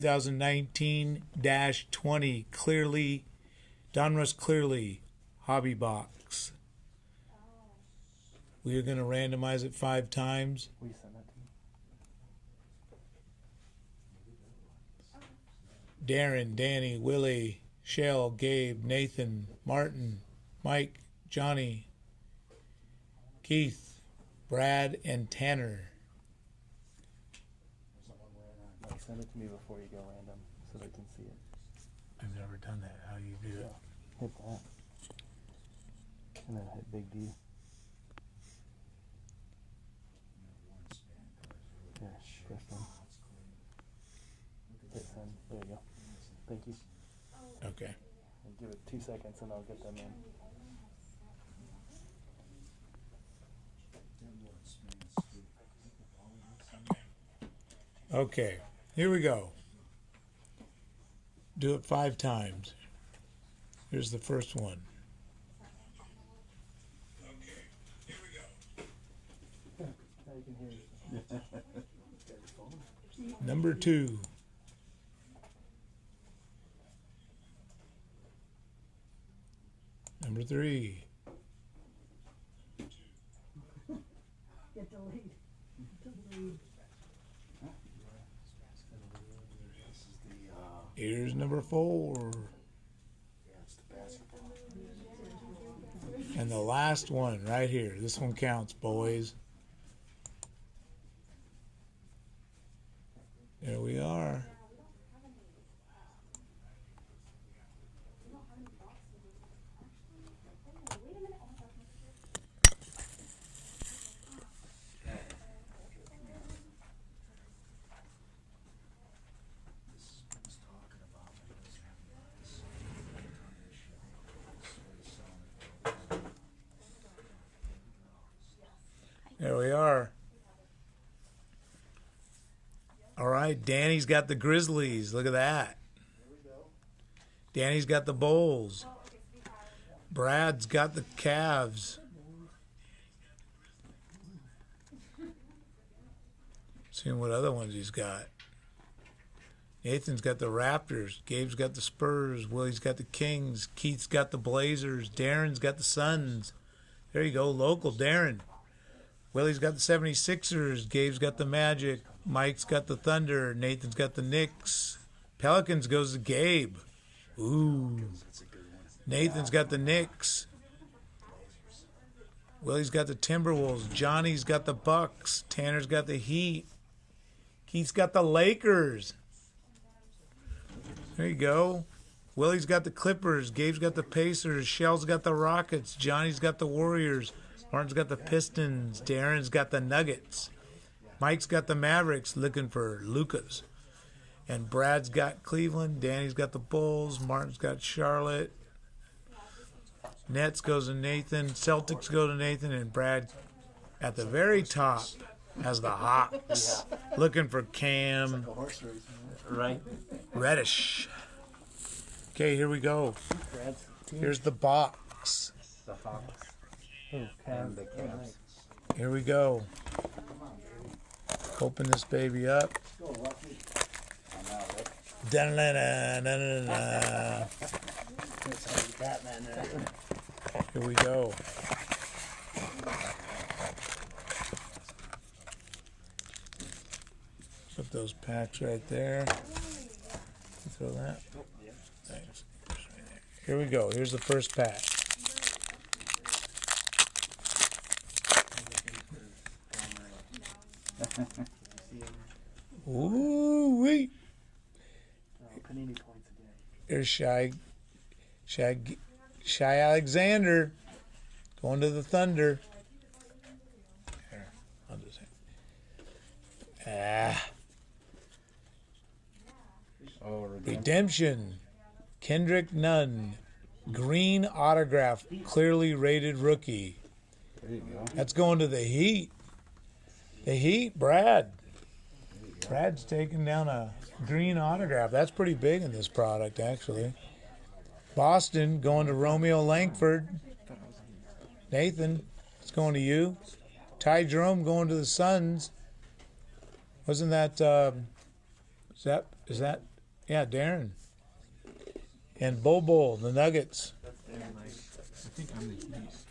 2019-20 clearly Donruss Clearly Hobby Box. We are going to randomize it 5 times. Will you send that to me? Darren, Danny, Willie, Shell, Gabe, Nathan, Martin, Mike, Johnny, Keith, Brad, and Tanner. No, send it to me before you go random so they can see it. I've never done that. How do you do it? Hit that. And then hit Big D. Yeah, press them. Hit send. There you go. Thank you. Okay. And give it 2 seconds and I'll get them in. Okay, here we go. Do it 5 times. Here's the first one. Okay, here we go. Now you can hear it. Number 2. Number 3. Get the lead. Delete. Here's number 4. And the last one right here. This one counts, boys. There we are. There we are. All right, Danny's got the Grizzlies. Look at that. Danny's got the Bulls. Brad's got the Cavs. Seeing what other ones he's got. Nathan's got the Raptors. Gabe's got the Spurs. Willie's got the Kings. Keith's got the Blazers. Darren's got the Suns. There you go, local Darren. Willie's got the 76ers. Gabe's got the Magic. Mike's got the Thunder. Nathan's got the Knicks. Pelicans goes to Gabe. Ooh. Nathan's got the Knicks. Willie's got the Timberwolves. Johnny's got the Bucks. Tanner's got the Heat. Keith's got the Lakers. There you go. Willie's got the Clippers. Gabe's got the Pacers. Shell's got the Rockets. Johnny's got the Warriors. Martin's got the Pistons. Darren's got the Nuggets. Mike's got the Mavericks looking for Lucas. And Brad's got Cleveland. Danny's got the Bulls. Martin's got Charlotte. Nets goes to Nathan. Celtics go to Nathan. And Brad at the very top has the Hawks. Looking for Cam. Right. Reddish. Okay, here we go. Here's the box. The Hawks. And the Cavs. Here we go. Open this baby up. Da-na-na-na-na-na. Here we go. Put those packs right there. Throw that. Thanks. Here we go. Here's the first pack. Ooh wee! There's Shy Alexander going to the Thunder. Here, I'll just Redemption. Kendrick Nunn. Green autograph. Clearly rated rookie. There you go. That's going to the Heat. The Heat, Brad. Brad's taking down a green autograph. That's pretty big in this product, actually. Boston going to Romeo Langford. Nathan, it's going to you. Ty Jerome going to the Suns. Wasn't that? Is that Yeah, Darren. And Bobo, the Nuggets. That's very nice. I think I'm the East.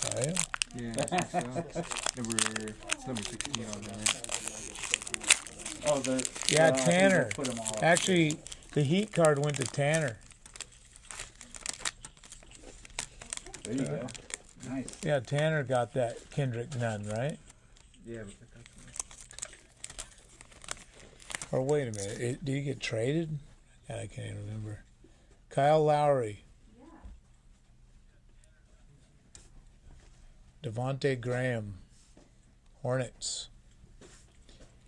Oh, yeah. Yeah, I think so. Number 16 on there. Oh, the Yeah, I think Tanner. we'll put 'em all up. Actually, the Heat card went to Tanner. There you go. Nice. Yeah, Tanner got that Kendrick Nunn, right? Yeah, but that's nice. Or wait a minute, did he get traded? God, I can't even remember. Kyle Lowry. Devontae Graham. Hornets.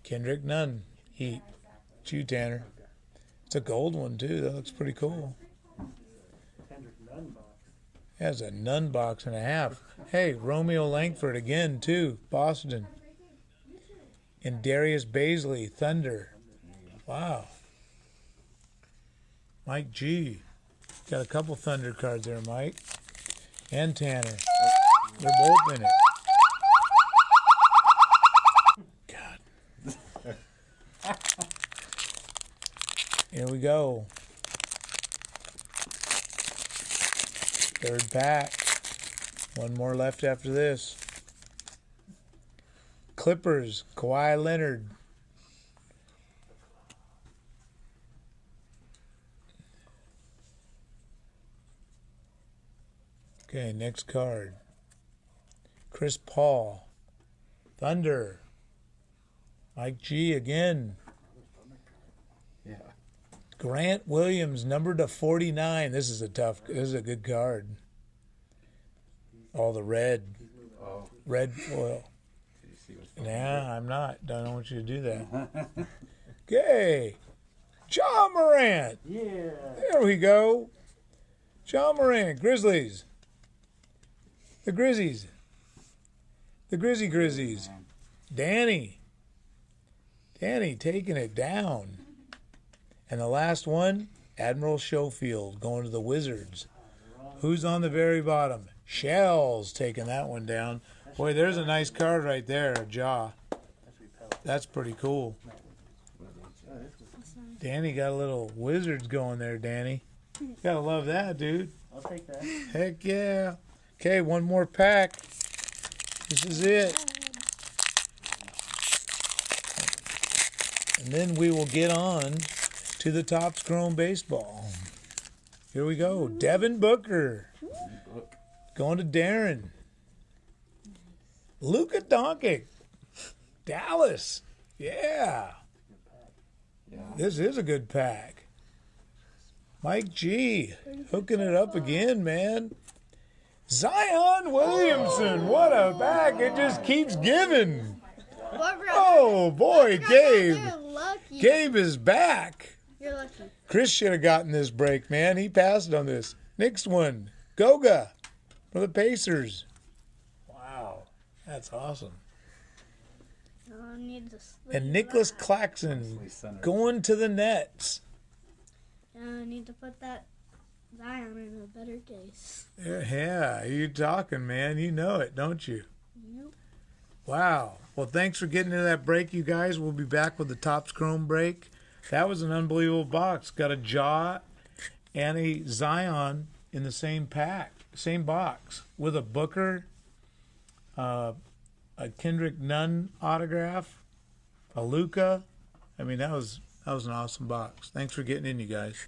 Kendrick Nunn. Heat. It's you, Tanner. It's a gold one, too. That looks pretty cool. Kendrick Nunn box. Yeah, it's a Nunn box and a half. Hey, Romeo Langford again, too. Boston. And Darius Baisley, Thunder. Wow. Mike G. Got a couple Thunder cards there, Mike. And Tanner. They're both in it. God. Here we go. Third pack. One more left after this. Clippers, Kawhi Leonard. Okay, next card. Chris Paul. Thunder. Mike G again. Yeah. Grant Williams, number to 49. This is a good card. All the red. Oh, Red foil. did you see what's Nah, I'm not. Don't want you to do that. Okay. John Morant. Yeah. There we go. John Morant, Grizzlies. The Grizzies. The Grizzlies. Danny. Danny taking it down. And the last one, Admiral Schofield going to the Wizards. Who's on the very bottom? Shells taking that one down. Boy, there's a nice card right there, a jaw. That's pretty cool. Danny got a little Wizards going there, Danny. Gotta love that, dude. I'll take that. Heck yeah. Okay, one more pack. This is it. And then we will get on to the Topps Chrome Baseball. Here we go. Devin Booker. Going to Darren. Luka Doncic. Dallas. Yeah. This is a good pack. Mike G. Hooking it up again, man. Zion Williamson. What a pack. It just keeps giving. Oh, boy, Gabe. You're lucky. Gabe is back. You're lucky. Chris should have gotten this break, man. He passed on this. Next one. Goga for the Pacers. Wow. That's awesome. I need to sleep. And Nicholas Claxton going to the Nets. I need to put that Zion in a better case. Yeah, you talking, man. You know it, don't you? Nope. Wow. Well, thanks for getting into that break, you guys. We'll be back with the Topps Chrome break. That was an unbelievable box. Got a jaw and a Zion in the same pack, same box, with a Booker, a Kendrick Nunn autograph, a Luka. I mean, that was an awesome box. Thanks for getting in, you guys.